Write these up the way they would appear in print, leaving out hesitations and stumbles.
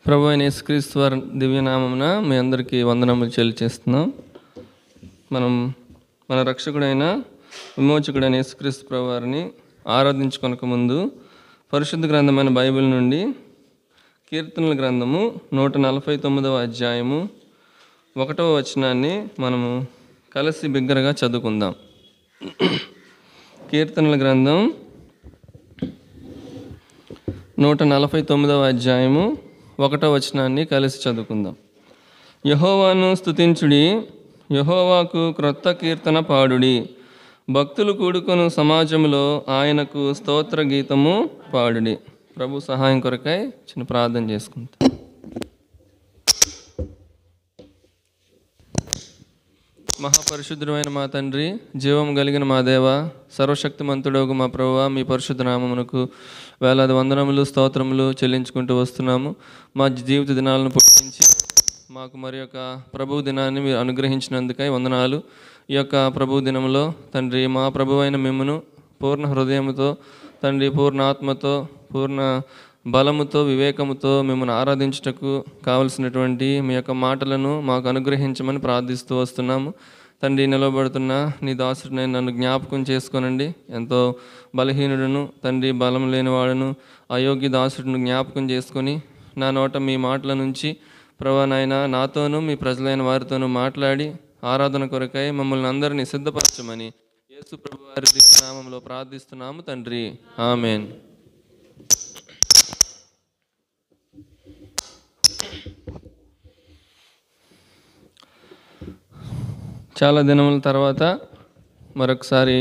ప్రభు అయిన యేసుక్రీస్తు వారి దివ్యనామమున మీ అందరికీ వందనములు చెల్లిచేస్తున్నాం. మన రక్షకుడైన విమోచకుడైన యేసుక్రీస్తు ప్రభు వారిని ఆరాధించుకొనక ముందు పరిశుద్ధ గ్రంథమైన బైబిల్ నుండి కీర్తనల గ్రంథము 149వ అధ్యాయము 1వ వచనాన్ని మనము కలిసి బిగ్గరగా చదువుకుందాం. కీర్తనల గ్రంథం 149వ అధ్యాయము 1వ వచనాన్ని కలిసి చదువుకుందాం. యెహోవాను స్తుతించుడి, యెహోవాకు క్రొత్త కీర్తన పాడుడి, భక్తులు కూడుకొను సమాజంలో ఆయనకు స్తోత్ర గీతము పాడుడి. ప్రభు సహాయం కొరకై చిన్న ప్రార్థన చేసుకుంటాం. మహాపరిశుద్ధుడైన మా తండ్రి, జీవం కలిగిన మా దేవ, సర్వశక్తిమంతుడోగు మా ప్రభువా, మీ పరిశుద్ధ నామమునకు వేలాది వందనములు స్తోత్రములు చెల్లించుకుంటూ వస్తున్నాము. మా జీవిత దినాలను పుట్టించి మాకు మరి యొక్క ప్రభు దినాన్ని మీరు అనుగ్రహించినందుకై వందనాలు. ఈ యొక్క ప్రభు దినంలో తండ్రి, మా ప్రభు అయిన మిమ్మును పూర్ణ హృదయముతో తండ్రి, పూర్ణ ఆత్మతో, పూర్ణ బలముతో, వివేకముతో మిమ్మల్ని ఆరాధించుటకు కావలసినటువంటి మీ యొక్క మాటలను మాకు అనుగ్రహించమని ప్రార్థిస్తూ వస్తున్నాము. తండ్రి, నిలబడుతున్న నీ దాసుడిని నన్ను జ్ఞాపకం చేసుకోనండి. ఎంతో బలహీనుడును తండ్రి, బలం లేనివాడును అయోగ్య దాసుడిని జ్ఞాపకం చేసుకొని నా నోట మీ మాటల నుంచి ప్రభా నాయన నాతోనూ మీ ప్రజలైన వారితోనూ మాట్లాడి ఆరాధన కొరకై మమ్మల్ని అందరినీ సిద్ధపరచమని యేసు ప్రభు వారి నామములో ప్రార్థిస్తున్నాము తండ్రి, ఆమేన్. చాలా దినముల తర్వాత మరొకసారి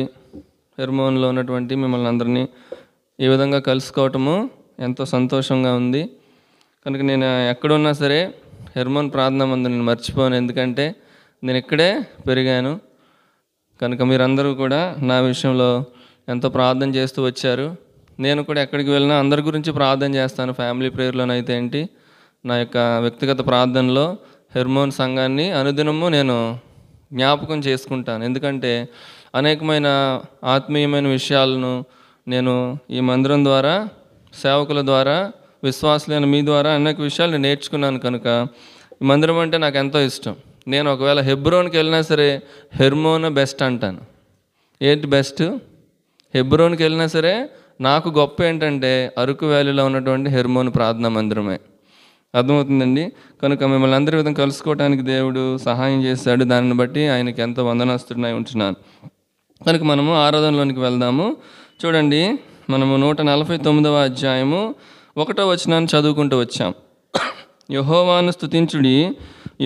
హెర్మోన్లో ఉన్నటువంటి మిమ్మల్ని అందరినీ ఈ విధంగా కలుసుకోవటము ఎంతో సంతోషంగా ఉంది. కనుక నేను ఎక్కడున్నా సరే హెర్మోన్ ప్రార్థన మందు నేను మర్చిపోను, ఎందుకంటే నేను ఇక్కడే పెరిగాను. కనుక మీరందరూ కూడా నా విషయంలో ఎంతో ప్రార్థన చేస్తూ వచ్చారు. నేను కూడా ఎక్కడికి వెళ్ళినా అందరి గురించి ప్రార్థన చేస్తాను. ఫ్యామిలీ ప్రేయర్లోనైతే ఏంటి, నా యొక్క వ్యక్తిగత ప్రార్థనలో హెర్మోన్ సంఘాన్ని అనుదినము నేను జ్ఞాపకం చేసుకుంటాను. ఎందుకంటే అనేకమైన ఆత్మీయమైన విషయాలను నేను ఈ మందిరం ద్వారా, సేవకుల ద్వారా, విశ్వాసులైన మీ ద్వారా అనేక విషయాలు నేను నేర్చుకున్నాను. కనుక ఈ మందిరం అంటే నాకు ఎంతో ఇష్టం. నేను ఒకవేళ హెబ్రోన్కి వెళ్ళినా సరే హెర్మోన్ బెస్ట్ అంటాను. ఏంటి బెస్ట్? హెబ్రోన్కి వెళ్ళినా సరే నాకు గొప్ప ఏంటంటే అరకు వ్యాలీలో ఉన్నటువంటి హెర్మోన్ ప్రార్థనా మందిరమే. అర్థమవుతుందండి. కనుక మిమ్మల్ని అందరి విధంగా కలుసుకోవడానికి దేవుడు సహాయం చేశాడు. దానిని బట్టి ఆయనకి ఎంతో వందనస్తుడినై ఉంటున్నాను. కనుక మనము ఆరాధనలోనికి వెళ్దాము. చూడండి, మనము 149వ అధ్యాయము 1వ వచనాన్ని చదువుకుంటూ వచ్చాం. యెహోవాను స్తుతించుడి,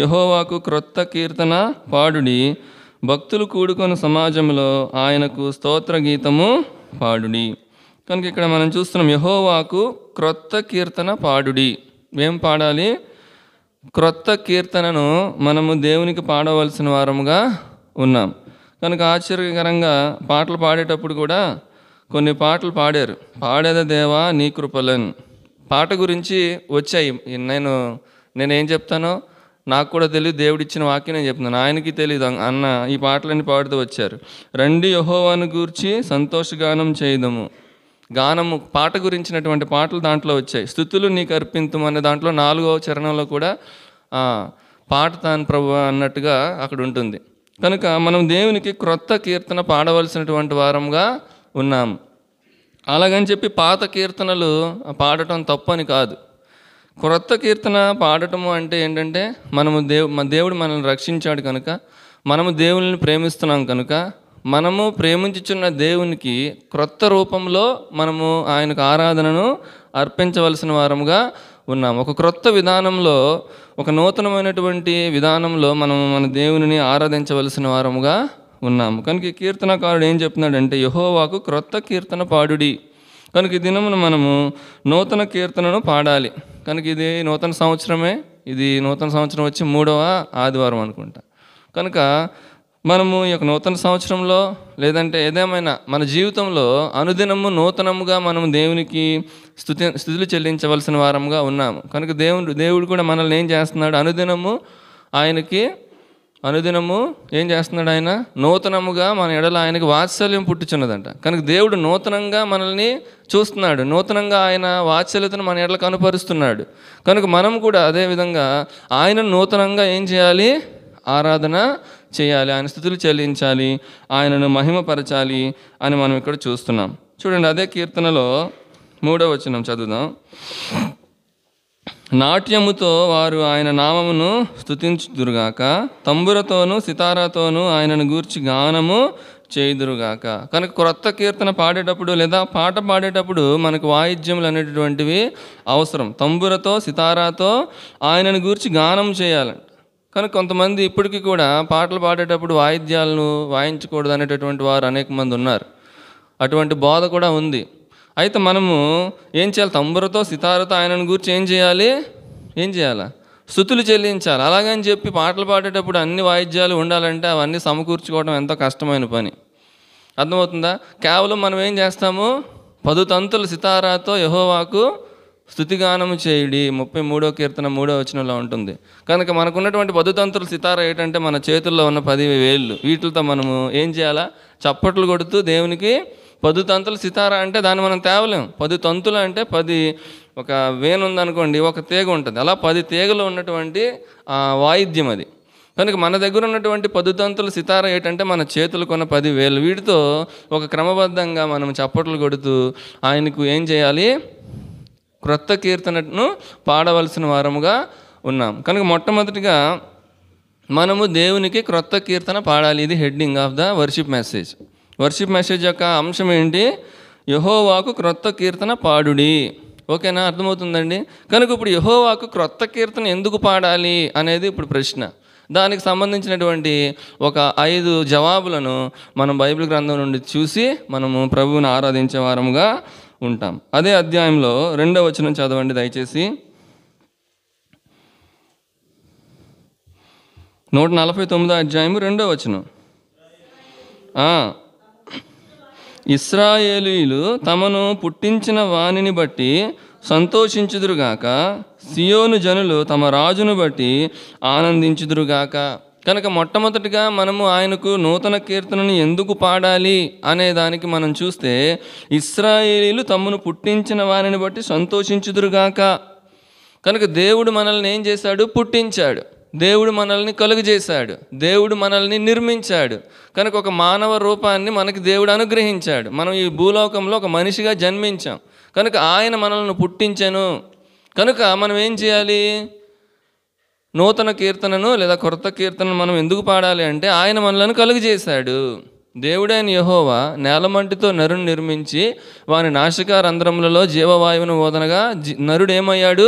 యెహోవాకు క్రొత్త కీర్తన పాడుడి, భక్తులు కూడుకొని సమాజంలో ఆయనకు స్తోత్ర గీతము పాడుడి. కనుక ఇక్కడ మనం చూస్తున్నాం, యెహోవాకు క్రొత్త కీర్తన పాడుడి. ఏం పాడాలి? క్రొత్త కీర్తనను మనము దేవునికి పాడవలసిన వారముగా ఉన్నాం. కనుక ఆశ్చర్యకరంగా పాటలు పాడేటప్పుడు కూడా కొన్ని పాటలు పాడారు. పాడేద దేవా నీ కృపలన్ పాట గురించి వచ్చాయి. నేనేం చెప్తానో నాకు కూడా తెలియదు, దేవుడిచ్చిన వాక్యం నేను చెప్తున్నాను, ఆయనకి తెలియదు అన్న ఈ పాటలన్నీ పాడుతూ వచ్చారు. రండి యెహోవాను గూర్చి సంతోషగానం చేయదము. గానము పాట గురించినటువంటి పాటలు దాంట్లో వచ్చాయి. స్తుతులు నీకు అర్పింతుము అనే దాంట్లో 4వ చరణంలో కూడా పాట తాను ప్రభు అన్నట్టుగా అక్కడ ఉంటుంది. కనుక మనం దేవునికి క్రొత్త కీర్తన పాడవలసినటువంటి వారంగా ఉన్నాం. అలాగని చెప్పి పాత కీర్తనలు పాడటం తప్పని కాదు. క్రొత్త కీర్తన పాడటము అంటే ఏంటంటే మనము దేవుడు మనల్ని రక్షించాడు కనుక, మనము దేవుని ప్రేమిస్తున్నాం కనుక, మనము ప్రేమించుచున్న దేవునికి క్రొత్త రూపంలో మనము ఆయనకు ఆరాధనను అర్పించవలసిన వారముగా ఉన్నాం. ఒక క్రొత్త విధానంలో, ఒక నూతనమైనటువంటి విధానంలో మనము మన దేవునిని ఆరాధించవలసిన వారముగా ఉన్నాము. కనుక ఈ కీర్తనకారుడు ఏం చెప్తున్నాడంటే యెహోవాకు క్రొత్త కీర్తన పాడుడి. కనుక ఈ దినమున మనము నూతన కీర్తనను పాడాలి. కనుక ఇది నూతన సంవత్సరమే. ఇది నూతన సంవత్సరం వచ్చి 3వ ఆదివారం అనుకుంటా. కనుక మనము ఈ యొక్క నూతన సంవత్సరంలో లేదంటే ఏదేమైనా మన జీవితంలో అనుదినము నూతనముగా మనము దేవునికి స్తుతులు చెల్లించవలసిన వారముగా ఉన్నాము. కనుక దేవుడు కూడా మనల్ని ఏం చేస్తున్నాడు? అనుదినము ఆయనకి అనుదినము ఏం చేస్తున్నాడు ఆయన? నూతనముగా మన ఎడల ఆయనకు వాత్సల్యం పుట్టుచున్నదంట. కనుక దేవుడు నూతనంగా మనల్ని చూస్తున్నాడు, నూతనంగా ఆయన వాత్సల్యతను మన ఎడల కనుపరుస్తున్నాడు. కనుక మనం కూడా అదేవిధంగా ఆయన నూతనంగా ఏం చేయాలి? ఆరాధన చేయాలి, ఆయన స్తుతులు చెల్లించాలి, ఆయనను మహిమపరచాలి అని మనం ఇక్కడ చూస్తున్నాం. చూడండి, అదే కీర్తనలో 3వ వచనం చదువుదాం. నాట్యముతో వారు ఆయన నామమును స్తుతించుదురుగాక, తంబురతోనూ సితారాతోనూ ఆయనను గూర్చి గానము చేయుదురుగాక. కనుక క్రొత్త కీర్తన పాడేటప్పుడు లేదా పాట పాడేటప్పుడు మనకు వాయిద్యములు అనేటటువంటివి అవసరం. తంబురతో సితారాతో ఆయనను గూర్చి గానం చేయాలి. కనుక కొంతమంది ఇప్పటికీ కూడా పాటలు పాడేటప్పుడు వాయిద్యాలను వాయించకూడదు అనేటటువంటి వారు అనేక మంది ఉన్నారు. అటువంటి బోధ కూడా ఉంది. అయితే మనము ఏం చేయాలి? తంబురతో సితారతో ఆయనను గురించి ఏం చేయాలా? స్తుతులు చెల్లించాలి. అలాగని చెప్పి పాటలు పాడేటప్పుడు అన్ని వాయిద్యాలు ఉండాలంటే అవన్నీ సమకూర్చుకోవడం ఎంతో కష్టమైన పని. అర్థమవుతుందా? కేవలం మనం ఏం చేస్తాము? 10 తంతులు సితారాతో యెహోవాకు స్తుతిగానము చేయుడి, 33వ కీర్తన 3వ వచనంలో ఉంటుంది. కనుక మనకున్నటువంటి 10 తంతులు సితారా ఏంటంటే మన చేతుల్లో ఉన్న 10 వేళ్ళు. వీటితో మనము ఏం చేయాలా? చప్పట్లు కొడుతూ దేవునికి 10 తంతులు సితారా అంటే దాన్ని మనం తేవలేం. 10 తంతులు అంటే 10, ఒక వేణు ఉందనుకోండి, ఒక తీగ ఉంటుంది, అలా 10 తీగలు ఉన్నటువంటి వాయిద్యం అది. కనుక మన దగ్గర ఉన్నటువంటి 10 తంతులు సితారా ఏంటంటే మన చేతులకు ఉన్న 10 వేళ్ళు. వీటితో ఒక క్రమబద్ధంగా మనం చప్పట్లు కొడుతూ ఆయనకు ఏం చేయాలి? క్రొత్త కీర్తనను పాడవలసిన వారముగా ఉన్నాం. కనుక మొట్టమొదటిగా మనము దేవునికి క్రొత్త కీర్తన పాడాలి. ఇది heading of the worship message. Worship message యొక్క అంశం ఏంటి? యెహోవాకు క్రొత్త కీర్తన పాడుడి. ఓకేనా? అర్థమవుతుందండి. కనుక ఇప్పుడు యెహోవాకు క్రొత్త కీర్తన ఎందుకు పాడాలి అనేది ఇప్పుడు ప్రశ్న. దానికి సంబంధించినటువంటి ఒక 5 జవాబులను మనం బైబిల్ గ్రంథం నుండి చూసి మనము ప్రభువుని ఆరాధించే వారముగా ఉంటాం. అదే అధ్యాయంలో 2వ వచనం చదవండి దయచేసి. 149వ అధ్యాయము 2వ వచనం. ఇశ్రాయేలీయులు తమను పుట్టించిన వానిని బట్టి సంతోషించుదురుగాక, సియోను జనులు తమ రాజును బట్టి ఆనందించుదురుగాక. కనుక మొట్టమొదటిగా మనము ఆయనకు నూతన కీర్తనను ఎందుకు పాడాలి అనే దానికి మనం చూస్తే, ఇశ్రాయేలీయులు తమను పుట్టించిన వారిని బట్టి సంతోషించుదురుగాక. కనుక దేవుడు మనల్ని ఏం చేశాడు? పుట్టించాడు. దేవుడు మనల్ని కలుగజేశాడు. దేవుడు మనల్ని నిర్మించాడు. కనుక ఒక మానవ రూపాన్ని మనకి దేవుడు అనుగ్రహించాడు. మనం ఈ భూలోకంలో ఒక మనిషిగా జన్మించాం. కనుక ఆయన మనల్ని పుట్టించాను. కనుక మనం ఏం చేయాలి? నూతన కీర్తనను లేదా కొత్త కీర్తనను మనం ఎందుకు పాడాలి అంటే ఆయన మనలను కలుగజేశాడు. దేవుడైన యెహోవా నేలమంటితో నరుని నిర్మించి వాని నాసికా రంధ్రములలో జీవవాయువును ఓదనగా నరుడు ఏమయ్యాడు?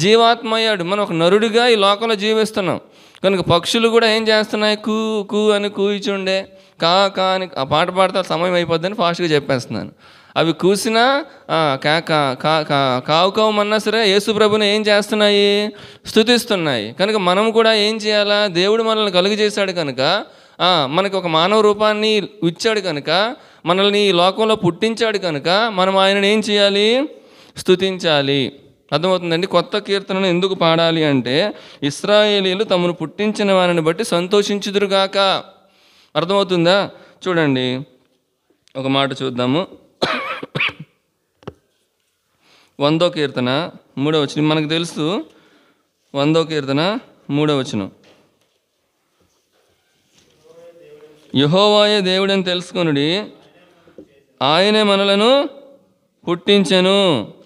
జీవాత్మ అయ్యాడు. మనం ఒక నరుడిగా ఈ లోకంలో జీవిస్తున్నాం. కనుక పక్షులు కూడా ఏం చేస్తున్నాయి? కూ కూ అని కూయిచుండే, కా కా అని ఆ పాట పాడితే సమయం అయిపోద్దని ఫాస్ట్గా చెప్పేస్తున్నాను. అవి కూసినా కావు కావుమన్నా సరే యేసు ప్రభుని ఏం చేస్తున్నాయి? స్తుతిస్తున్నాయి. కనుక మనం కూడా ఏం చేయాలా? దేవుడు మనల్ని కలుగజేశాడు కనుక, మనకి ఒక మానవ రూపాన్ని ఇచ్చాడు కనుక, మనల్ని ఈ లోకంలో పుట్టించాడు కనుక మనం ఆయనను ఏం చేయాలి? స్తుతించాలి. అర్థమవుతుందండి. కొత్త కీర్తనను ఎందుకు పాడాలి అంటే, ఇశ్రాయేలీయులు తమను పుట్టించిన వారిని బట్టి సంతోషించుదురుగాక. అర్థమవుతుందా? చూడండి, ఒక మాట చూద్దాము. 100వ కీర్తన 3వ వచనం మనకు తెలుసు. 100వ కీర్తన 3వ వచనం. యెహోవాయే దేవుడని తెలుసుకొనుడి, ఆయనే మనలను పుట్టించెను.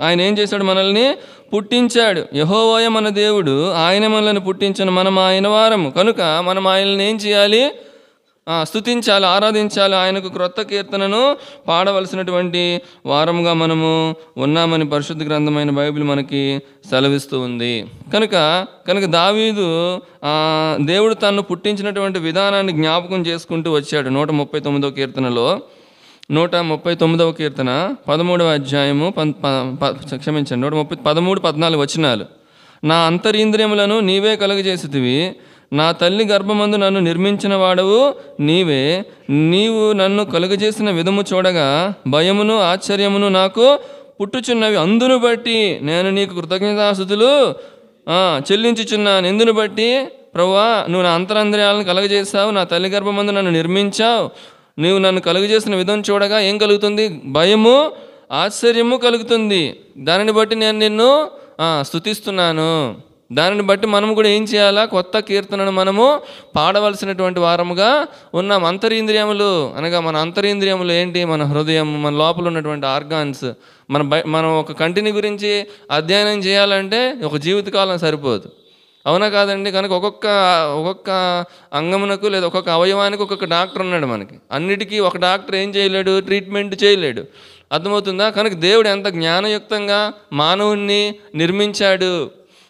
ఆయన ఏం చేశాడు? మనల్ని పుట్టించాడు. యెహోవాయే మన దేవుడు, ఆయనే మనల్ని పుట్టించను, మనం ఆయన వారము. కనుక మనం ఆయనని ఏం చేయాలి? స్తుతించాలి, ఆరాధించాలి. ఆయనకు క్రొత్త కీర్తనను పాడవలసినటువంటి వారముగా మనము ఉన్నామని పరిశుద్ధ గ్రంథమైన బైబిల్ మనకి సెలవిస్తూ ఉంది. కనుక దావీదు దేవుడు తన్ను పుట్టించినటువంటి విధానాన్ని జ్ఞాపకం చేసుకుంటూ వచ్చాడు. 139వ కీర్తనలో 139వ కీర్తన 13వ అధ్యాయము 13, 14 వచనాలు. నా అంతరింద్రియములను నీవే కలుగజేసితివి, నా తల్లి గర్భమందు నన్ను నిర్మించిన వాడవు నీవే. నీవు నన్ను కలుగజేసిన విధము చూడగా భయమును ఆశ్చర్యమును నాకు పుట్టుచున్నవి. అందును బట్టి నేను నీకు కృతజ్ఞతాస్తుతులు చెల్లించుచున్నాను. ఎందును బట్టి? ప్రభువా, నువ్వు నా అంతరంద్రియాలను కలుగజేసావు, నా తల్లి గర్భమందు నన్ను నిర్మించావు. నువ్వు నన్ను కలుగజేసిన విధం చూడగా ఏం కలుగుతుంది? భయము, ఆశ్చర్యము కలుగుతుంది. దానిని బట్టి నేను నిన్ను స్తుతిస్తున్నాను. దానిని బట్టి మనము కూడా ఏం చేయాలా? కొత్త కీర్తనను మనము పాడవలసినటువంటి వారముగా ఉన్నాం. అంతరింద్రియములు అనగా మన అంతరింద్రియములు ఏంటి? మన హృదయం, మన లోపల ఉన్నటువంటి ఆర్గాన్స్. మనం ఒక కంటిని గురించి అధ్యయనం చేయాలంటే ఒక జీవితకాలం సరిపోదు, అవునా కాదండి? కనుక ఒక్కొక్క అంగమునకు లేదా ఒక్కొక్క అవయవానికి ఒక్కొక్క డాక్టర్ ఉన్నాడు మనకి. అన్నిటికీ ఒక డాక్టర్ ఏం చేయలేడు? ట్రీట్మెంట్ చేయలేడు. అర్థమవుతుందా? కనుక దేవుడు ఎంత జ్ఞానయుక్తంగా మానవుణ్ణి నిర్మించాడు.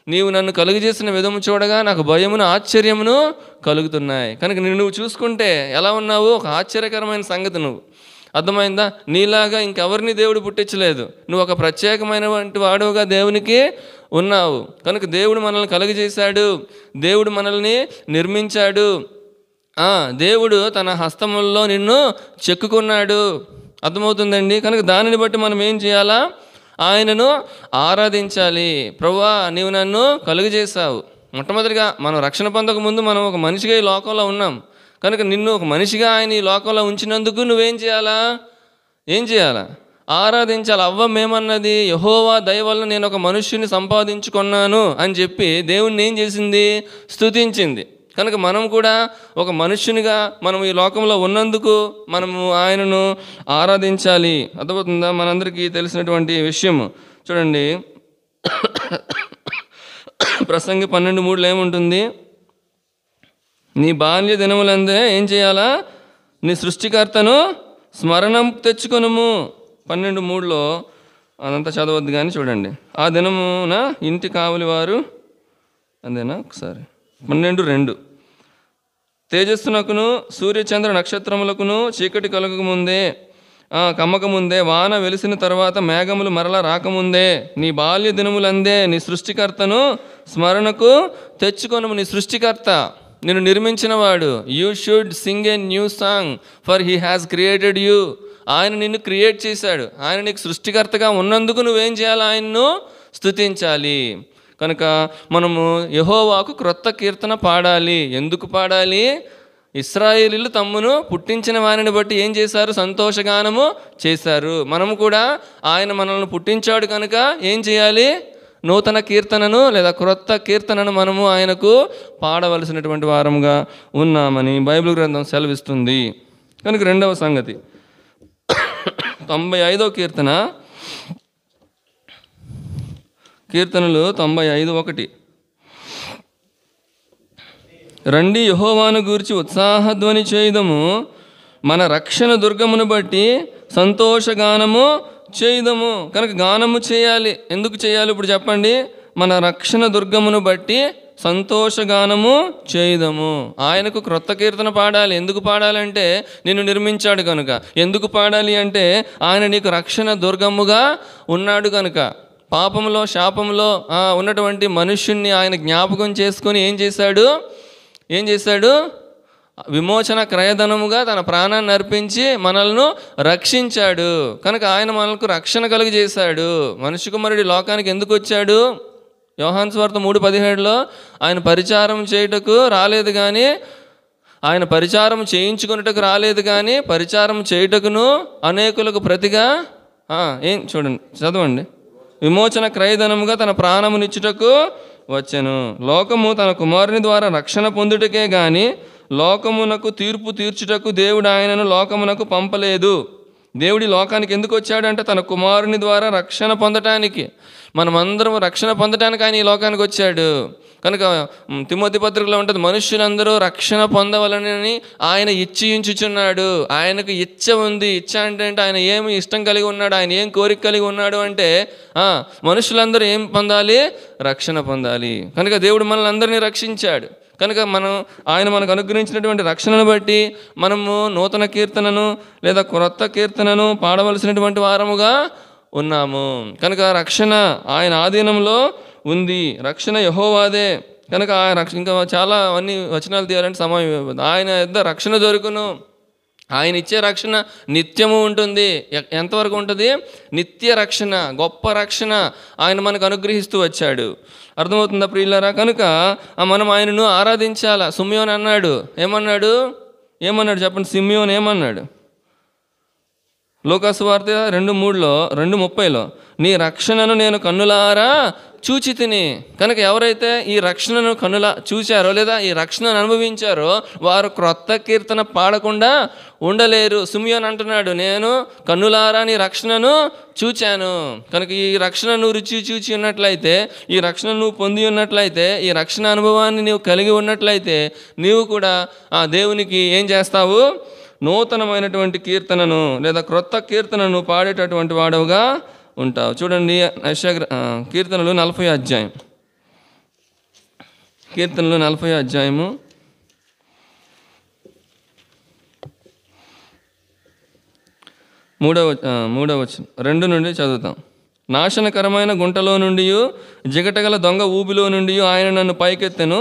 నీవు నన్ను కలుగజేసిన విధము చూడగా నాకు భయమును, ఆశ్చర్యమును కలుగుతున్నాయి. కనుక నువ్వు చూసుకుంటే ఎలా ఉన్నావు? ఒక ఆశ్చర్యకరమైన సంగతి. నువ్వు అర్థమైందా? నీలాగా ఇంకెవరిని దేవుడు పుట్టించలేదు. నువ్వు ఒక ప్రత్యేకమైనటువంటి వాడుగా దేవునికి ఉన్నావు. కనుక దేవుడు మనల్ని కలుగజేశాడు, దేవుడు మనల్ని నిర్మించాడు. దేవుడు తన హస్తముల్లో నిన్ను చెక్కుకున్నాడు. అర్థమవుతుందండి? కనుక దానిని బట్టి మనం ఏం చేయాలా? ఆయనను ఆరాధించాలి. ప్రభువా, నీవు నన్ను కలుగజేశావు. మొట్టమొదటిగా మనం రక్షణ పొందక ముందు మనం ఒక మనిషిగా ఈ లోకంలో ఉన్నాం. కనుక నిన్ను ఒక మనిషిగా ఆయన ఈ లోకంలో ఉంచినందుకు నువ్వేం చేయాలా? ఏం చేయాలా? ఆరాధించాలి. అవ్వమేమన్నది? యెహోవా దయ వల్ల నేను ఒక మనుష్యుని సంపాదించుకున్నాను అని చెప్పి దేవుణ్ణి ఏం చేసింది? స్తుతించింది. కనుక మనం కూడా ఒక మనుష్యునిగా మనం ఈ లోకంలో ఉన్నందుకు మనము ఆయనను ఆరాధించాలి. అర్థమవుతుందా? మనందరికీ తెలిసినటువంటి విషయం చూడండి. ప్రసంగి 12:3 ఏముంటుంది? నీ బాల్య దినములందే ఏం చేయాలా? నీ సృష్టికర్తను స్మరణం తెచ్చుకొనుము. 12:3 అదంతా చదవద్దు కానీ చూడండి. ఆ దినమున ఇంటి కావలి వారు, అదేనా ఒకసారి 12:2 తేజస్సునకును సూర్యచంద్ర నక్షత్రములకును చీకటి కలగకముందే, కమ్మకముందే, వాన వెలిసిన తర్వాత మేఘములు మరలా రాకముందే నీ బాల్య దినములందే నీ సృష్టికర్తను స్మరణకు తెచ్చుకొనుము. నీ సృష్టికర్త, నిన్ను నిర్మించినవాడు. You should sing a new song for he has created you. ఆయన నిన్ను క్రియేట్ చేశాడు. ఆయన నీకు సృష్టికర్తగా ఉన్నందుకు నువ్వేం చేయాలి? ఆయన్ను స్తుతించాలి. కనుక మనము యెహోవాకు క్రొత్త కీర్తన పాడాలి. ఎందుకు పాడాలి? ఇశ్రాయేలీయులు తమ్మును పుట్టించిన వారిని బట్టి ఏం చేశారు? సంతోషగానము చేశారు. మనము కూడా ఆయన మనల్ని పుట్టించాడు కనుక ఏం చేయాలి? నూతన కీర్తనను లేదా క్రొత్త కీర్తనను మనము ఆయనకు పాడవలసినటువంటి వారముగా ఉన్నామని బైబిల్ గ్రంథం సెలవిస్తుంది. కనుక రెండవ సంగతి 95వ కీర్తన, కీర్తనలు 95:1 రండి యెహోవాను గూర్చి ఉత్సాహధ్వని చేయుదము, మన రక్షణ దుర్గమును బట్టి సంతోషగానము చేయుదము. కనుక గానము చేయాలి. ఎందుకు చేయాలి? ఇప్పుడు చెప్పండి. మన రక్షణ దుర్గమును బట్టి సంతోషగానము చేయుదము. ఆయనకు క్రొత్త కీర్తన పాడాలి. ఎందుకు పాడాలంటే నిన్ను నిర్మించాడు కనుక. ఎందుకు పాడాలి అంటే ఆయన నీకు రక్షణ దుర్గముగా ఉన్నాడు కనుక. పాపంలో, శాపంలో ఉన్నటువంటి మనుష్యుణ్ణి ఆయన జ్ఞాపకం చేసుకొని ఏం చేశాడు? విమోచన క్రయధనముగా తన ప్రాణాన్ని అర్పించి మనల్ని రక్షించాడు. కనుక ఆయన మనకు రక్షణ కలుగజేశాడు. మనుష్య కుమారుడి లోకానికి ఎందుకు వచ్చాడు? యోహాను సువార్త 3:17 ఆయన పరిచారం చేయుటకు రాలేదు కానీ, ఆయన పరిచారం చేయించుకున్నటకు రాలేదు కానీ పరిచారం చేయుటకును అనేకులకు ప్రతిగా ఏం చూడండి, చదవండి. విమోచన క్రయధనముగా తన ప్రాణమునిచ్చుటకు వచ్చెను. లోకము తన కుమారుని ద్వారా రక్షణ పొందుటకే గాని లోకమునకు తీర్పు తీర్చుటకు దేవుడు ఆయనను లోకమునకు పంపలేదు. దేవుడి లోకానికి ఎందుకు వచ్చాడంటే తన కుమారుని ద్వారా రక్షణ పొందటానికి. మనమందరం రక్షణ పొందటానికి ఆయన ఈ లోకానికి వచ్చాడు. కనుక తిమోతి పత్రికలో ఉంటుంది, మనుష్యులందరూ రక్షణ పొందవలనని ఆయన ఇచ్ఛించుచున్నాడు. ఆయనకు ఇచ్చ ఉంది. ఇచ్చ అంటే ఆయన ఏమి ఇష్టం కలిగి ఉన్నాడు, ఆయన ఏం కోరిక కలిగి ఉన్నాడు అంటే మనుషులందరూ ఏం పొందాలి? రక్షణ పొందాలి. కనుక దేవుడు మనల్ని అందరినీ రక్షించాడు. కనుక ఆయన మనకు అనుగ్రహించినటువంటి రక్షణను బట్టి మనము నూతన కీర్తనను లేదా క్రొత్త కీర్తనను పాడవలసినటువంటి వారముగా ఉన్నాము. కనుక రక్షణ ఆయన ఆధీనంలో ఉంది. రక్షణ యెహోవాదే. కనుక ఇంకా చాలా అన్ని వచనాలు తీయాలంటే సమయం ఇవ్వదు. ఆయన యొద్ద రక్షణ దొరుకును. ఆయన ఇచ్చే రక్షణ నిత్యము ఉంటుంది. ఎంతవరకు ఉంటుంది? నిత్య రక్షణ, గొప్ప రక్షణ ఆయన మనకు అనుగ్రహిస్తూ వచ్చాడు. అర్థమవుతుందా ప్రియులారా? కనుక మనం ఆయనను ఆరాధించాలా. సిమ్యోన్ అన్నాడు, ఏమన్నాడు చెప్పండి? సిమ్యోన్ ఏమన్నాడు? లూకాసు వార్త 2:3లో 2:30లో నీ రక్షణను నేను కన్నులారా చూచి తిని. కనుక ఎవరైతే ఈ రక్షణను చూచారో లేదా ఈ రక్షణను అనుభవించారో వారు క్రొత్త కీర్తన పాడకుండా ఉండలేరు. సిమ్యోన్ అంటున్నాడు, నేను కన్నులారా నీ రక్షణను చూచాను. కనుక ఈ రక్షణ నువ్వు రుచి చూచి ఉన్నట్లయితే, ఈ రక్షణ నువ్వు పొంది ఉన్నట్లయితే, ఈ రక్షణ అనుభవాన్ని నీవు కలిగి ఉన్నట్లయితే నీవు కూడా ఆ దేవునికి ఏం చేస్తావు? నూతనమైనటువంటి కీర్తనను లేదా క్రొత్త కీర్తనను పాడేటటువంటి వాడవుగా ఉంటావు. చూడండి కీర్తనలు 40 అధ్యాయం, కీర్తనలు 40 అధ్యాయము 3వ వచనం 2 నుండి చదువుతాం. నాశనకరమైన గుంటలో నుండి, జిగటగల దొంగ ఊబిలో నుండి ఆయన నన్ను పైకెత్తెను.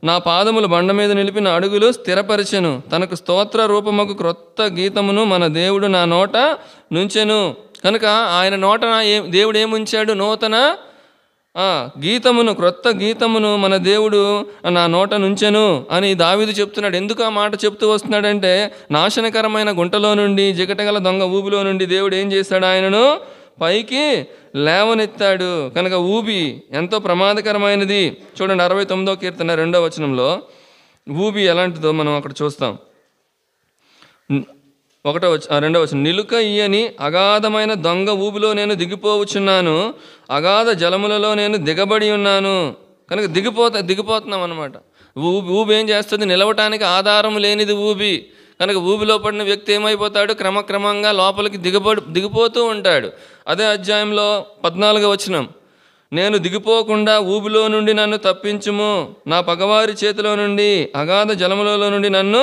నా పాదములు బండ మీద నిలిపిన అడుగులు స్థిరపరిచెను. తనకు స్తోత్ర రూపముకు క్రొత్త గీతమును మన దేవుడు నా నోట నుంచెను. కనుక ఆయన నోట దేవుడు ఏముంచాడు? నూతన గీతమును, క్రొత్త గీతమును మన దేవుడు నా నోట నుంచెను అని దావీదు చెప్తున్నాడు. ఎందుకు ఆ మాట చెప్తూ వస్తున్నాడంటే, నాశనకరమైన గుంటలో నుండి, జిగటగల దొంగ ఊబిలో నుండి దేవుడు ఏం చేశాడు? ఆయనను పైకి లేవనెత్తాడు. కనుక ఊబి ఎంతో ప్రమాదకరమైనది. చూడండి 69వ కీర్తన 2వ వచనంలో ఊబి ఎలాంటిదో మనం అక్కడ చూస్తాం. 2వ వచనం, నిలుక ఇయ్యని అగాధమైన దొంగ ఊబిలో నేను దిగిపోవచ్చున్నాను, అగాధ జలములలో నేను దిగబడి ఉన్నాను. కనుక దిగిపోతున్నాం అనమాట. ఊబి ఏం చేస్తుంది? నిలవటానికి ఆధారం లేనిది ఊబి. కనుక ఊబిలో పడిన వ్యక్తి ఏమైపోతాడు? క్రమక్రమంగా లోపలికి దిగిపోతూ ఉంటాడు. అదే అధ్యాయంలో 14వ వచనం, నేను దిగిపోకుండా ఊబిలో నుండి నన్ను తప్పించుము, నా పగవారి చేతిలో నుండి, అగాధ జలములలో నుండి నన్ను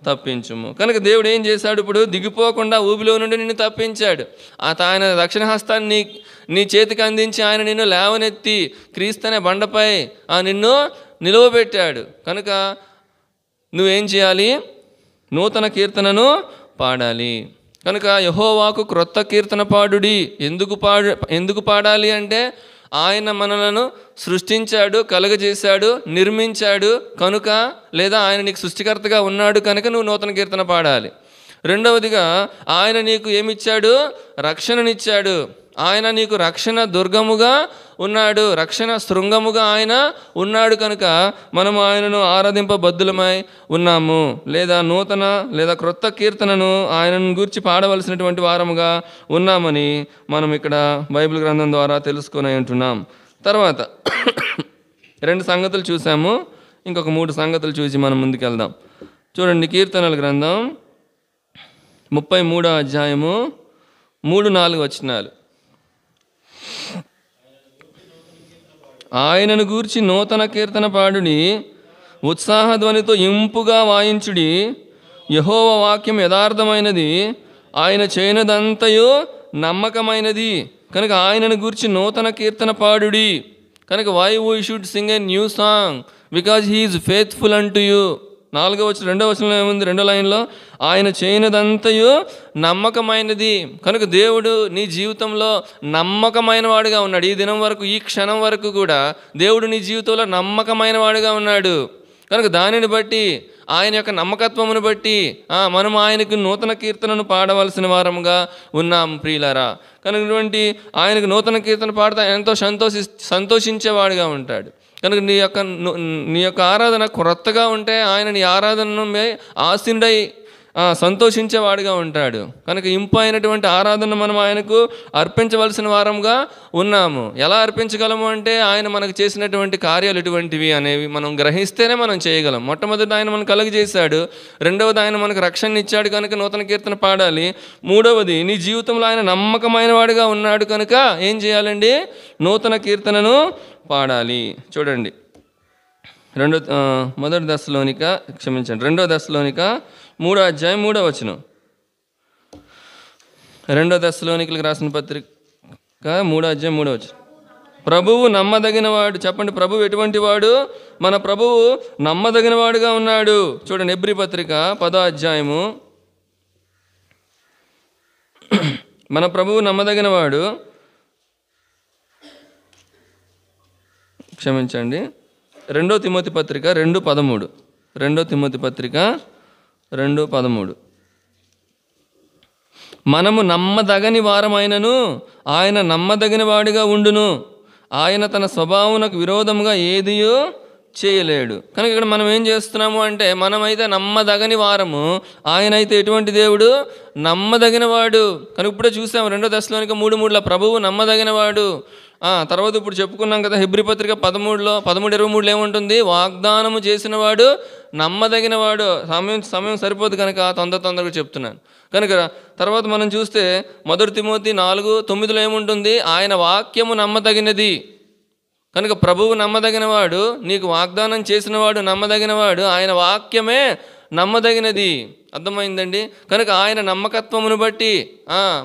తప్పించుము. కనుక దేవుడు ఏం చేశాడు? ఇప్పుడు దిగిపోకుండా ఊబిలో నుండి నిన్ను తప్పించాడు. ఆయన దక్షిణ హస్తాన్ని నీ చేతికి అందించి ఆయన నిన్ను లేవనెత్తి క్రీస్తు అనే బండపై నిన్ను నిలువబెట్టాడు. కనుక నువ్వేం చేయాలి? నూతన కీర్తనను పాడాలి. కనుక యెహోవాకు క్రొత్త కీర్తన పాడుడి. ఎందుకు పాడాలి అంటే, ఆయన మనలను సృష్టించాడు, కలుగజేశాడు, నిర్మించాడు కనుక, లేదా ఆయన నీకు సృష్టికర్తగా ఉన్నాడు కనుక నువ్వు నూతన కీర్తన పాడాలి. రెండవదిగా ఆయన నీకు ఏమిచ్చాడు? రక్షణనిచ్చాడు. ఆయన నీకు రక్షణ దుర్గముగా ఉన్నాడు, రక్షణ శృంగముగా ఆయన ఉన్నాడు. కనుక మనము ఆయనను ఆరాధింపబద్ధులమై ఉన్నాము, లేదా క్రొత్త కీర్తనను ఆయనను గూర్చి పాడవలసినటువంటి వారముగా ఉన్నామని మనం ఇక్కడ బైబిల్ గ్రంథం ద్వారా తెలుసుకొని ఉంటున్నాం. తర్వాత 2 సంగతులు చూసాము, ఇంకొక 3 సంగతులు చూసి మనం ముందుకెళ్దాం. చూడండి కీర్తనల గ్రంథం 33వ అధ్యాయము 3-4 వచనాలు. ఆయనను గూర్చి నూతన కీర్తన పాడుడి, ఉత్సాహధ్వనితో ఇంపుగా వాయించుడి. యెహోవా వాక్యం యథార్థమైనది, ఆయన చేయనదంతయు నమ్మకమైనది. కనుక ఆయనను గూర్చి నూతన కీర్తన పాడుడి. కనుక why we should sing a new song? Because he is faithful unto you. 2వ వచనంలో ఏముంది? 2వ లైన్లో ఆయన చేయనదంతయు నమ్మకమైనది. కనుక దేవుడు నీ జీవితంలో నమ్మకమైన వాడుగా ఉన్నాడు. ఈ దినం వరకు, ఈ క్షణం వరకు కూడా దేవుడు నీ జీవితంలో నమ్మకమైన వాడుగా ఉన్నాడు. కనుక దానిని బట్టి, ఆయన యొక్క నమ్మకత్వమును బట్టి మనం ఆయనకు నూతన కీర్తనను పాడవలసిన వారముగా ఉన్నాం ప్రియులారా. కనుక ఆయనకు నూతన కీర్తన పాడతా ఎంతో సంతోషించేవాడుగా ఉంటాడు. కనుక నీ యొక్క ఆరాధన క్రొత్తగా ఉంటే ఆయన నీ ఆరాధనను ఆశీనుడై సంతోషించేవాడుగా ఉంటాడు. కనుక ఇంపు అయినటువంటి ఆరాధన మనం ఆయనకు అర్పించవలసిన వారంగా ఉన్నాము. ఎలా అర్పించగలము అంటే, ఆయన మనకు చేసినటువంటి కార్యాలు ఎటువంటివి అనేవి మనం గ్రహిస్తేనే మనం చేయగలం. మొట్టమొదటి ఆయన మనకు కలుగజేశాడు, రెండవది ఆయన మనకు రక్షణ ఇచ్చాడు కనుక నూతన కీర్తన పాడాలి. మూడవది నీ జీవితంలో ఆయన నమ్మకమైన వాడుగా ఉన్నాడు కనుక ఏం చేయాలండి? నూతన కీర్తనను పాడాలి. చూడండి 2వ దశలోనిక 3వ అధ్యాయం 3వ వచనం. 2వ దశలోనికలకు రాసిన పత్రిక 3వ అధ్యాయం 3వ వచనం. ప్రభువు నమ్మదగిన వాడు. చెప్పండి, ప్రభువు ఎటువంటి వాడు? మన ప్రభువు నమ్మదగిన వాడుగా ఉన్నాడు. చూడండి హెబ్రీ పత్రిక 10వ అధ్యాయము మన ప్రభువు నమ్మదగిన వాడు. క్షమించండి, 2 తిమోతి పత్రిక 2:13. 2 తిమోతి పత్రిక 2:13. మనము నమ్మదగని వారమైనను ఆయన నమ్మదగిన వాడిగా ఉండును. ఆయన తన స్వభావమునకు విరోధముగా ఏదియో చేయలేడు. కనుక ఇక్కడ మనం ఏం చేస్తున్నాము అంటే, మనమైతే నమ్మదగని వారము, ఆయన అయితే ఎటువంటి దేవుడు? నమ్మదగిన వాడు. కనుక ఇప్పుడే చూసాము 2 దశలోనిక 3:3 ప్రభువు నమ్మదగిన వాడు. తర్వాత ఇప్పుడు చెప్పుకున్నాం కదా, హెబ్రీ పత్రిక 13:23 ఏముంటుంది? వాగ్దానము చేసిన వాడు నమ్మదగిన వాడు. సమయం సరిపోదు కనుక తొందరగా చెప్తున్నాను. కనుక తర్వాత మనం చూస్తే 1 తిమోతి 4:9 ఏముంటుంది? ఆయన వాక్యము నమ్మదగినది. కనుక ప్రభువు నమ్మదగినవాడు, నీకు వాగ్దానం చేసినవాడు నమ్మదగినవాడు, ఆయన వాక్యమే నమ్మదగినది. అర్థమైందండి? కనుక ఆయన నమ్మకత్వమును బట్టి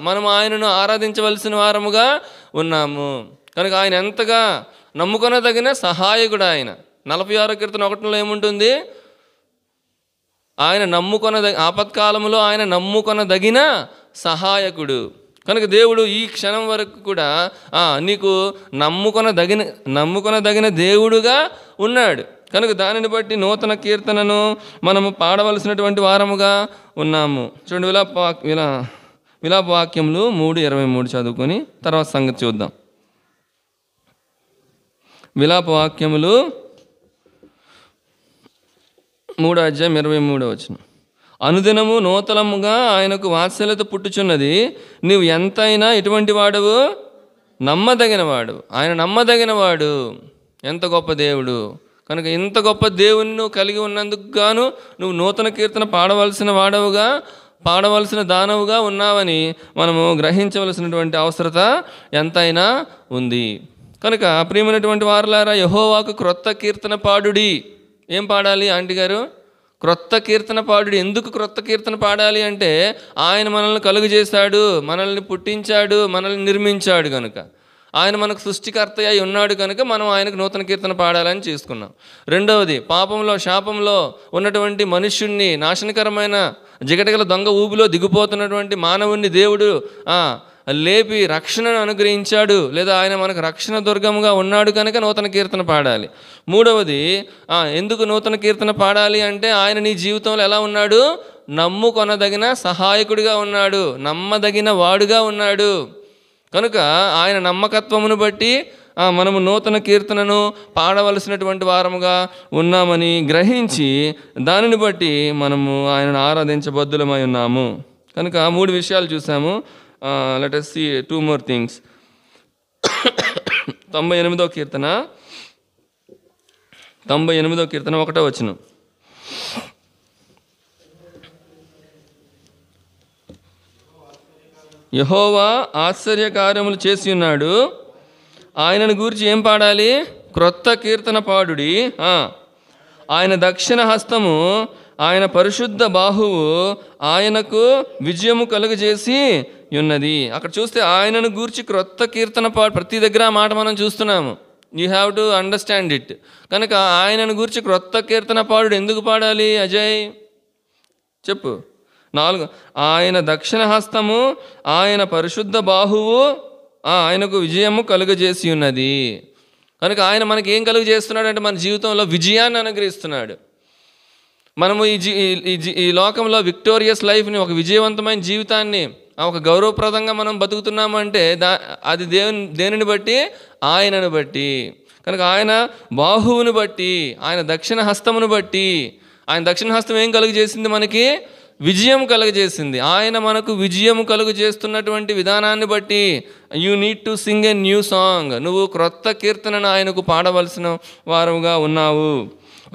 మనం ఆయనను ఆరాధించవలసిన వారముగా ఉన్నాము. కనుక ఆయన ఎంతగా నమ్ముకొనదగిన సహాయకుడు ఆయన. 46 కీర్తన 1 ఏముంటుంది? ఆయన ఆపత్కాలంలో ఆయన నమ్ముకొనదగిన సహాయకుడు. కనుక దేవుడు ఈ క్షణం వరకు కూడా నీకు నమ్ముకొనదగిన దేవుడుగా ఉన్నాడు. కనుక దానిని బట్టి నూతన కీర్తనను మనము పాడవలసినటువంటి వారముగా ఉన్నాము. చూడండి, విలాపవాక్యములు 3:23 చదువుకొని తర్వాత సంగతి చూద్దాం. విలాపవాక్యములు 3:23. అనుదినము నూతనముగా ఆయనకు వాత్సల్యత పుట్టుచున్నది. నీవు ఎంతైనా ఎటువంటి వాడవు? నమ్మదగినవాడు. ఆయన నమ్మదగినవాడు. ఎంత గొప్ప దేవుడు! కనుక ఇంత గొప్ప దేవుని నువ్వు కలిగి ఉన్నందుకు గాను నువ్వు నూతన కీర్తన పాడవలసిన దానవుగా ఉన్నావని మనము గ్రహించవలసినటువంటి అవసరత ఎంతైనా ఉంది. కనుక ప్రియమైనటువంటి వారలారా, యెహోవాకు క్రొత్త కీర్తన పాడుడి. ఏం పాడాలి ఆంటీ గారు? క్రొత్త కీర్తన పాడుడి. ఎందుకు క్రొత్త కీర్తన పాడాలి అంటే, ఆయన మనల్ని కలుగు చేశాడు, మనల్ని పుట్టించాడు, మనల్ని నిర్మించాడు. కనుక ఆయన మనకు సృష్టికర్త అయి ఉన్నాడు. కనుక మనం ఆయనకు నూతన కీర్తన పాడాలని చేసుకున్నాం. రెండవది, పాపంలో శాపంలో ఉన్నటువంటి మనుష్యుణ్ణి, నాశనకరమైన జిగటగల దొంగ ఊబిలో దిగిపోతున్నటువంటి మానవుణ్ణి దేవుడు లేపి రక్షణను అనుగ్రహించాడు, లేదా ఆయన మనకు రక్షణ దుర్గముగా ఉన్నాడు. కనుక నూతన కీర్తన పాడాలి. మూడవది, ఎందుకు నూతన కీర్తన పాడాలి అంటే, ఆయన నీ జీవితంలో ఎలా ఉన్నాడు? నమ్ముకొనదగిన సహాయకుడిగా ఉన్నాడు, నమ్మదగిన వాడుగా ఉన్నాడు. కనుక ఆయన నమ్మకత్వమును బట్టి మనము నూతన కీర్తనను పాడవలసినటువంటి వారముగా ఉన్నామని గ్రహించి, దానిని బట్టి మనము ఆయనను ఆరాధించబద్దులమై ఉన్నాము. కనుక 3 విషయాలు చూసాము. Let us see 2 more things. 98వ కీర్తన 1వ వచనం. యెహోవా ఆశ్చర్యకార్యములు చేసి ఉన్నాడు, ఆయనను గూర్చి ఏం పాడాలి? క్రొత్త కీర్తన పాడుడి. ఆయన దక్షిణ హస్తము, ఆయన పరిశుద్ధ బాహువు ఆయనకు విజయము కలుగజేసి ఉన్నది. అక్కడ చూస్తే ఆయనను గూర్చి క్రొత్త కీర్తన పాడు. ప్రతి దగ్గర ఆ మాట మనం చూస్తున్నాము. You have to understand it. కనుక ఆయనను గూర్చి క్రొత్త కీర్తన పాడు. ఎందుకు పాడాలి అజయ్? చెప్పు. 4, ఆయన దక్షిణ హస్తము, ఆయన పరిశుద్ధ బాహువు ఆయనకు విజయము కలుగజేసి ఉన్నది. కనుక ఆయన మనకి ఏం కలుగజేస్తున్నాడు అంటే, మన జీవితంలో విజయాన్ని అనుగ్రహిస్తున్నాడు. మనము ఈ లోకంలో విక్టోరియస్ లైఫ్ని, ఒక విజయవంతమైన జీవితాన్ని, ఒక గౌరవప్రదంగా మనం బతుకుతున్నాము అంటే అది దేనిని బట్టి? ఆయనను బట్టి. కనుక ఆయన బాహువును బట్టి, ఆయన దక్షిణ హస్తమును బట్టి. ఆయన దక్షిణ హస్తం ఏం కలుగజేసింది? మనకి విజయం కలుగజేసింది. ఆయన మనకు విజయం కలుగజేస్తున్నటువంటి విధానాన్ని బట్టి you need to sing a new song. నువ్వు క్రొత్త కీర్తనను ఆయనకు పాడవలసిన వారుగా ఉన్నావు.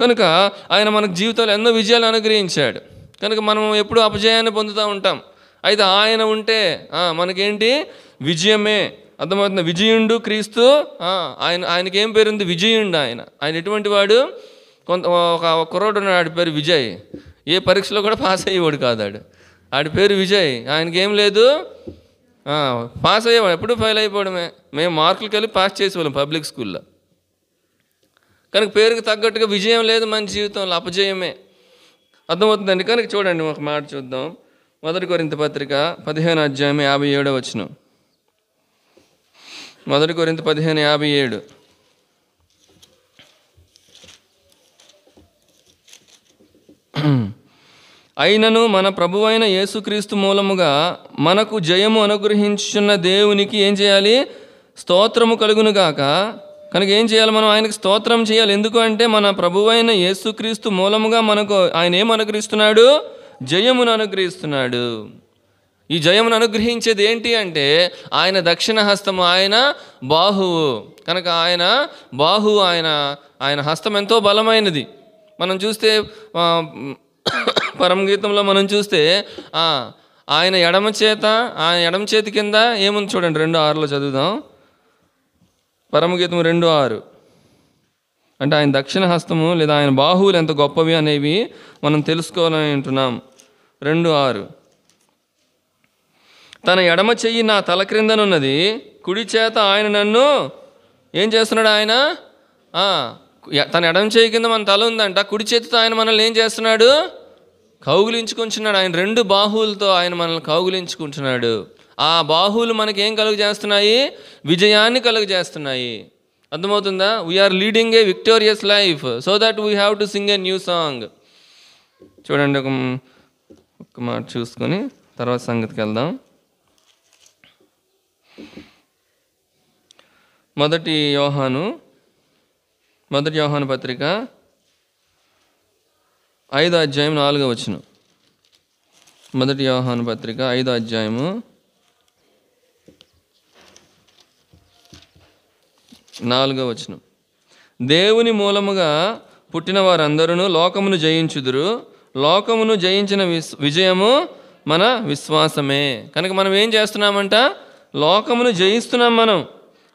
కనుక ఆయన మనకు జీవితంలో ఎన్నో విజయాలు అనుగ్రహించాడు. కనుక మనం ఎప్పుడూ అపజయాన్ని పొందుతూ ఉంటాం. అయితే ఆయన ఉంటే మనకేంటి? విజయమే. అర్థమవుతుంది? విజయుండు క్రీస్తు. ఆయనకి ఏం పేరుంది? విజయుండు. ఆయన ఎటువంటి వాడు? ఒక కుర్రోడు ఉన్నాడు, ఆడి పేరు విజయ్. ఏ పరీక్షలో కూడా పాస్ అయ్యేవాడు కాదు ఆడి పేరు విజయ్. ఆయనకి ఏం లేదు, పాస్ అయ్యేవాడు, ఎప్పుడు ఫెయిల్ అయిపోవడమే. మేము మార్కులకి వెళ్ళి పాస్ చేసేవాళ్ళం పబ్లిక్ స్కూల్లో. కనుక పేరుకి తగ్గట్టుగా విజయం లేదు మన జీవితంలో, అపజయమే. అర్థమవుతుందండి. కనుక చూడండి, ఒక మాట చూద్దాం. మొదటి కొరింథీ పత్రిక 15వ అధ్యాయం 57వ వచనం. మొదటి కొరింథీ 15:57. అయినను మన ప్రభువైన యేసుక్రీస్తు మూలముగా మనకు జయము అనుగ్రహించున్న దేవునికి ఏం చేయాలి? స్తోత్రము కలుగునుగాక. కనుక ఏం చేయాలి? మనం ఆయనకు స్తోత్రం చేయాలి. ఎందుకు అంటే మన ప్రభువైన యేసుక్రీస్తు మూలముగా మనకు ఆయన ఏం అనుగ్రహిస్తున్నాడు? జయమును అనుగ్రహిస్తున్నాడు. ఈ జయమును అనుగ్రహించేది ఏంటి అంటే ఆయన దక్షిణ హస్తము, ఆయన బాహువు. కనుక ఆయన బాహువు, ఆయన హస్తం ఎంతో బలమైనది. మనం చూస్తే పరమగీతంలో మనం చూస్తే ఆయన ఎడమ చేతి కింద ఏముంది చూడండి, 2:6 చదువుదాం. పరమగీతం 2:6. అంటే ఆయన దక్షిణ హస్తము లేదా ఆయన బాహువులు ఎంత గొప్పవి అనేవి మనం తెలుసుకోవాలని అంటున్నాం. 2:6. తన ఎడమ చెయ్యి నా తల క్రిందనున్నది, కుడి చేత ఆయన నన్ను ఏం చేస్తున్నాడు? ఆయన తన ఎడమ చెయ్యి కింద మన తల ఉందంట, కుడి చేతితో ఆయన మనల్ని ఏం చేస్తున్నాడు? కౌగులించుకుంటున్నాడు. ఆయన 2 బాహువులతో ఆయన మనల్ని కౌగులించుకుంటున్నాడు. ఆ బాహువులు మనకి ఏం కలుగజేస్తున్నాయి? విజయాన్ని కలుగజేస్తున్నాయి. అర్థమవుతుందా? We are leading a victorious life so that we have to sing a new song. చూడండి, ఒక మాట చూసుకొని తర్వాత సంగతికి వెళ్దాం. మొదటి యోహాను పత్రిక 5వ అధ్యాయం 4వ వచనం. మొదటి యోహాను పత్రిక 5వ అధ్యాయము 4వ వచనం. దేవుని మూలముగా పుట్టిన వారందరూ లోకమును జయించుదురు, లోకమును జయించిన విజయము మన విశ్వాసమే. కనుక మనం ఏం చేస్తున్నామంట? లోకమును జయిస్తున్నాం మనం.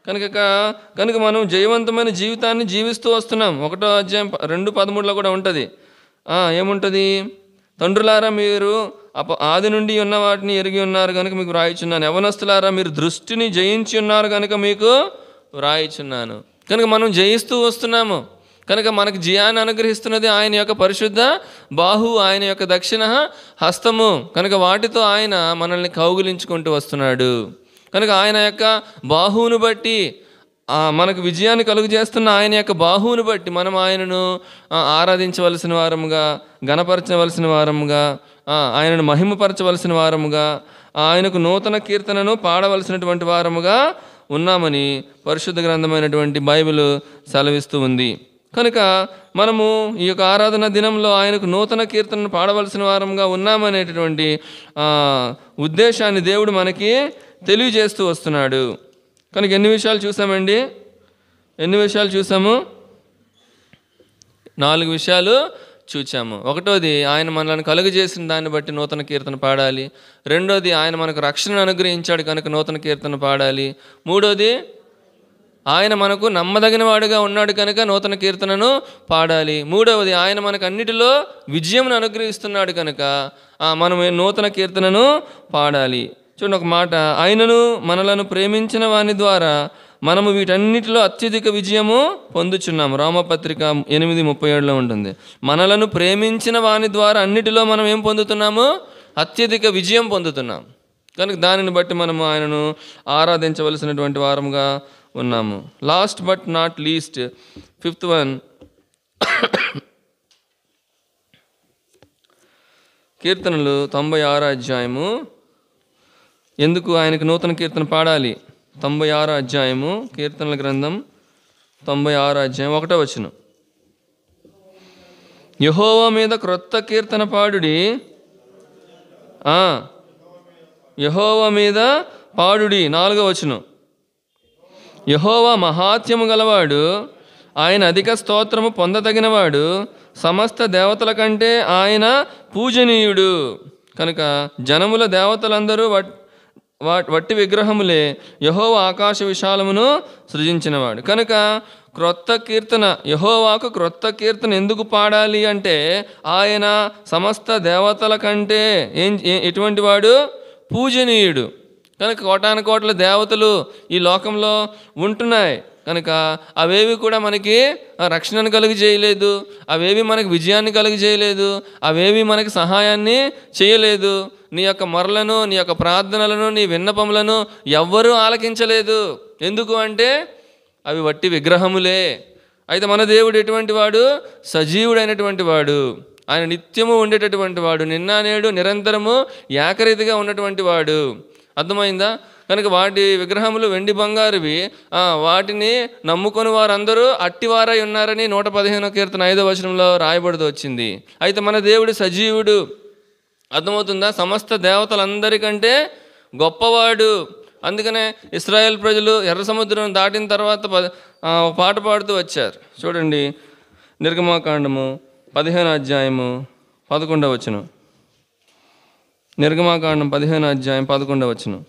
కనుక మనం జయవంతమైన జీవితాన్ని జీవిస్తూ వస్తున్నాం. 1వ అధ్యాయం 2:13 కూడా ఉంటుంది. ఏముంటుంది? తండ్రులారా మీరు ఆది నుండి ఉన్న వాటిని ఎరిగి ఉన్నారు కనుక మీకు వ్రాయిచున్నాను. యవనస్తులారా మీరు దృష్టిని జయించి ఉన్నారు కనుక మీకు వ్రాయిచున్నాను. కనుక మనం జయిస్తూ వస్తున్నాము. కనుక మనకు జయాన్ని అనుగ్రహిస్తున్నది ఆయన యొక్క పరిశుద్ధ బాహువు, ఆయన యొక్క దక్షిణ హస్తము. కనుక వాటితో ఆయన మనల్ని కౌగిలించుకుంటూ వస్తున్నాడు. కనుక ఆయన యొక్క బాహువును బట్టి, మనకు విజయాన్ని కలుగజేస్తున్న ఆయన యొక్క బాహువును బట్టి మనం ఆయనను ఆరాధించవలసిన వారముగా, గణపరచవలసిన వారముగా, ఆయనను మహిమపరచవలసిన వారముగా, ఆయనకు నూతన కీర్తనను పాడవలసినటువంటి వారముగా ఉన్నామని పరిశుద్ధ గ్రంథమైనటువంటి బైబిల్ సెలవిస్తూ ఉంది. కనుక మనము ఈ యొక్క ఆరాధన దినంలో ఆయనకు నూతన కీర్తనను పాడవలసిన వారంగా ఉన్నామనేటటువంటి ఉద్దేశాన్ని దేవుడు మనకి తెలియజేస్తూ వస్తున్నాడు. కనుక ఎన్ని విషయాలు చూసామండి? ఎన్ని విషయాలు చూసాము? 4 విషయాలు చూచాము. 1వది, ఆయన మనల్ని కలుగజేసిన దాన్ని బట్టి నూతన కీర్తన పాడాలి. 2వది, ఆయన మనకు రక్షణ అనుగ్రహించాడు కనుక నూతన కీర్తన పాడాలి. 3వది, ఆయన మనకు నమ్మదగిన వాడుగా ఉన్నాడు కనుక నూతన కీర్తనను పాడాలి. 3వది, ఆయన మనకు అన్నిటిలో విజయమును అనుగ్రహిస్తున్నాడు కనుక మనం నూతన కీర్తనను పాడాలి. చూడండి ఒక మాట, ఆయనను మనలను ప్రేమించిన వాని ద్వారా మనము వీటన్నిటిలో అత్యధిక విజయము పొందుచున్నాము. రోమపత్రిక 8:37 ఉంటుంది. మనలను ప్రేమించిన వాని ద్వారా అన్నిటిలో మనం ఏం పొందుతున్నాము? అత్యధిక విజయం పొందుతున్నాం. కనుక దానిని బట్టి మనము ఆయనను ఆరాధించవలసినటువంటి వారముగా ఉన్నాము. Last but not least, 5th one, కీర్తనలు 96వ అధ్యాయము. ఎందుకు ఆయనకు నూతన కీర్తన పాడాలి? 96వ అధ్యాయము, కీర్తనల గ్రంథం 96వ అధ్యాయం 1వ వచనం. యెహోవా మీద క్రొత్త కీర్తన పాడుడి, యెహోవా మీద పాడుడి. 4వ వచనం. యెహోవా మహాత్యము గలవాడు, ఆయన అధిక స్తోత్రము పొందదగినవాడు, సమస్త దేవతల కంటే ఆయన పూజనీయుడు. కనుక జనముల దేవతలందరూ వట్టి విగ్రహములే, యెహోవా ఆకాశ విశాలమును సృజించినవాడు. కనుక క్రొత్త కీర్తన, యెహోవాకు క్రొత్త కీర్తన ఎందుకు పాడాలి అంటే ఆయన సమస్త దేవతల కంటే ఎటువంటి వాడు? పూజనీయుడు. కనుక కోటాను కోట్ల దేవతలు ఈ లోకంలో ఉంటున్నాయి. కనుక అవేవి కూడా మనకి రక్షణను కలుగు చేయలేదు, అవేవి మనకి విజయాన్ని కలుగు చేయలేదు, అవేవి మనకి సహాయాన్ని చేయలేదు. నీ యొక్క మొరలను, నీ యొక్క ప్రార్థనలను, నీ విన్నపములను ఎవ్వరూ ఆలకించలేదు. ఎందుకు అంటే అవి వట్టి విగ్రహములే. అయితే మన దేవుడు ఎటువంటి వాడు? సజీవుడైనటువంటి వాడు. ఆయన నిత్యము ఉండేటటువంటి వాడు, నిన్న నేడు నిరంతరము ఏకరీతిగా ఉన్నటువంటి వాడు. అర్థమైందా? కనుక వాటి విగ్రహములు వెండి బంగారువి, వాటిని నమ్ముకొని వారందరూ అట్టివారై ఉన్నారని 115వ కీర్తన 5వ వచనంలో రాయబడుతూ వచ్చింది. అయితే మన దేవుడు సజీవుడు. అర్థమవుతుందా? సమస్త దేవతలందరికంటే గొప్పవాడు. అందుకనే ఇశ్రాయేల్ ప్రజలు ఎర్ర సముద్రం దాటిన తర్వాత పాట పాడుతూ వచ్చారు. చూడండి, నిర్గమాకాండము 15వ అధ్యాయము 11వ వచనం. నిర్గమాకాండం 15వ అధ్యాయం 11వ వచనం.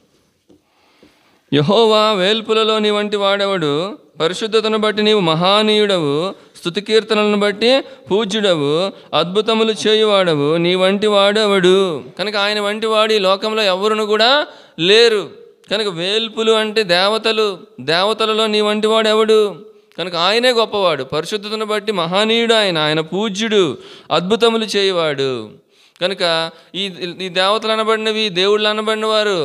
యెహోవా వేల్పులలో నీ వంటి వాడెవడు? పరిశుద్ధతను బట్టి నీవు మహానీయుడవు, స్తుతి కీర్తనలను బట్టి పూజ్యుడవు, అద్భుతములు చేయువాడవు, నీ వంటి వాడెవడు? కనుక ఆయన వంటి వాడు ఈ లోకంలో ఎవరును కూడా లేరు. కనుక వేల్పులు అంటే దేవతలు, దేవతలలో నీ వంటి వాడు ఎవడు? కనుక ఆయనే గొప్పవాడు. పరిశుద్ధతను బట్టి మహానీయుడు ఆయన పూజ్యుడు, అద్భుతములు చేయువాడు. కనుక ఈ దేవతలు అనబడినవి, దేవుళ్ళు అనబడిన వారు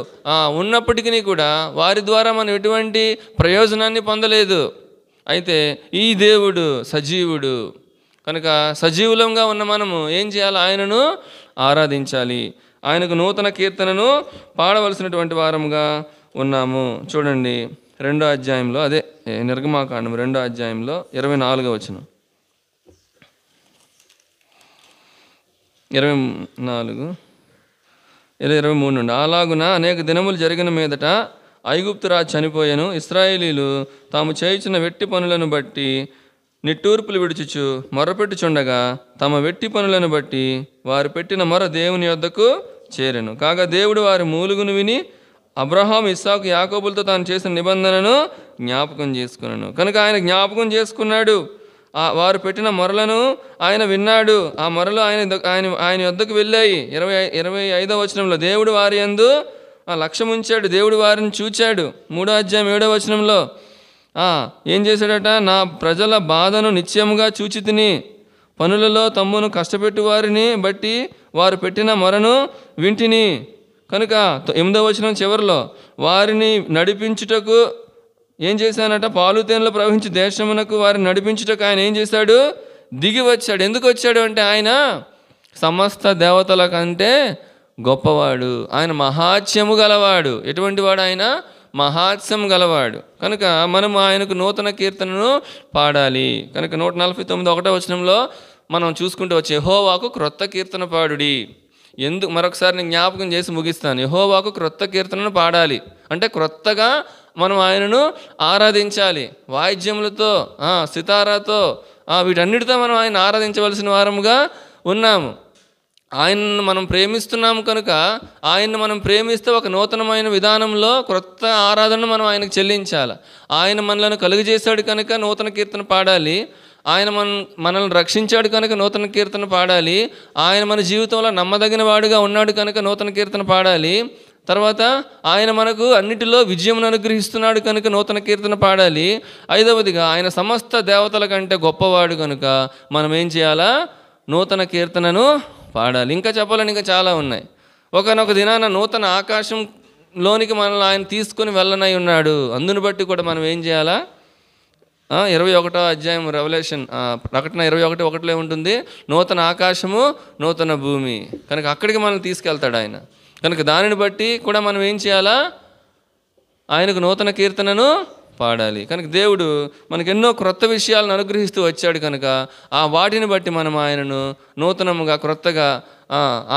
ఉన్నప్పటికీ కూడా వారి ద్వారా మనం ఎటువంటి ప్రయోజనాన్ని పొందలేదు. అయితే ఈ దేవుడు సజీవుడు. కనుక సజీవులంగా ఉన్న మనము ఏం చేయాలి? ఆయనను ఆరాధించాలి. ఆయనకు నూతన కీర్తనను పాడవలసినటువంటి వారముగా ఉన్నాము. చూడండి, 2వ అధ్యాయంలో, అదే నిర్గమాకాండం 2వ అధ్యాయంలో 24వ వచనం. 23 నుండి. అలాగున అనేక దినములు జరిగిన మీదట ఐగుప్తు రాజు చనిపోయాను. ఇశ్రాయేలీలు తాము చేయుచున్న వెట్టి పనులను బట్టి నిట్టూర్పులు విడుచుచు మొరపెట్టుచుండగా తమ వెట్టి పనులను బట్టి వారు పెట్టిన మొర దేవుని యొద్దకు చేరెను. కాగా దేవుడు వారి మూలుగును విని అబ్రహాం, ఇస్సాకు, యాకోబులతో తాను చేసిన నిబంధనను జ్ఞాపకం చేసుకున్నాను. కనుక ఆయన జ్ఞాపకం చేసుకున్నాడు. వారు పెట్టిన మొరలను ఆయన విన్నాడు. ఆ మొరలు ఆయన యొద్దకు వెళ్ళాయి. 25వ వచనంలో దేవుడు వారి యందు లక్ష్యం ఉంచాడు. దేవుడు వారిని చూచాడు. 3వ అధ్యాయం 7వ వచనంలో ఏం చేశాడట? నా ప్రజల బాధను నిశ్చయముగా చూచి తిని, పనులలో తమ్మును కష్టపెట్టు వారిని బట్టి వారు పెట్టిన మొరను వింటిని. కనుక 8వ వచనం చివరిలో వారిని నడిపించుటకు ఏం చేశానట? పాలు తేనెలు ప్రవహించి దేశమునకు వారిని నడిపించుటకు ఆయన ఏం చేశాడు? దిగి వచ్చాడు. ఎందుకు వచ్చాడు అంటే ఆయన సమస్త దేవతల కంటే గొప్పవాడు. ఆయన మహాత్మ్యము గలవాడు. ఎటువంటి వాడు? ఆయన మహాత్మ్యం గలవాడు. కనుక మనం ఆయనకు నూతన కీర్తనను పాడాలి. కనుక 149 వచనంలో మనం చూసుకుంటూ వచ్చి యెహోవాకు క్రొత్త కీర్తన పాడుడి. మరొకసారి నేను జ్ఞాపకం చేసి ముగిస్తాను. యెహోవాకు క్రొత్త కీర్తనను పాడాలి అంటే క్రొత్తగా మనం ఆయనను ఆరాధించాలి. వాయిద్యములతో, సితారాతో, వీటన్నిటితో మనం ఆయన ఆరాధించవలసిన వారముగా ఉన్నాము. ఆయనను మనం ప్రేమిస్తున్నాము కనుక ఆయన్ని మనం ప్రేమిస్తే ఒక నూతనమైన విధానంలో క్రొత్త ఆరాధనను మనం ఆయనకు చెల్లించాలి. ఆయన మనలను కలుగజేశాడు కనుక నూతన కీర్తన పాడాలి. ఆయన మనల్ని రక్షించాడు కనుక నూతన కీర్తన పాడాలి. ఆయన మన జీవితంలో నమ్మదగిన వాడుగా ఉన్నాడు కనుక నూతన కీర్తన పాడాలి. తర్వాత ఆయన మనకు అన్నిటిలో విజయమును అనుగ్రహిస్తున్నాడు కనుక నూతన కీర్తన పాడాలి. 5వదిగా ఆయన సమస్త దేవతల కంటే గొప్పవాడు కనుక మనం ఏం చేయాలా? నూతన కీర్తనను పాడాలి. ఇంకా చెప్పాలని ఇంకా చాలా ఉన్నాయి. ఒకనొక దినాన నూతన ఆకాశంలోనికి మనల్ని ఆయన తీసుకొని వెళ్ళనై ఉన్నాడు. అందును బట్టి కూడా మనం ఏం చేయాలా? 21వ అధ్యాయం రెవల్యూషన్ ప్రకటన 21:1 ఉంటుంది, నూతన ఆకాశము నూతన భూమి. కనుక అక్కడికి మనల్ని తీసుకెళ్తాడు ఆయన. కనుక దానిని బట్టి కూడా మనం ఏం చేయాలా? ఆయనకు నూతన కీర్తనను పాడాలి. కనుక దేవుడు మనకు ఎన్నో క్రొత్త విషయాలను అనుగ్రహిస్తూ వచ్చాడు కనుక వాటిని బట్టి మనం ఆయనను నూతనముగా క్రొత్తగా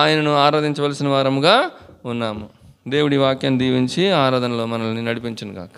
ఆయనను ఆరాధించవలసిన వారముగా ఉన్నాము. దేవుడి వాక్యాన్ని దీవించి ఆరాధనలో మనల్ని నడిపించును గాక.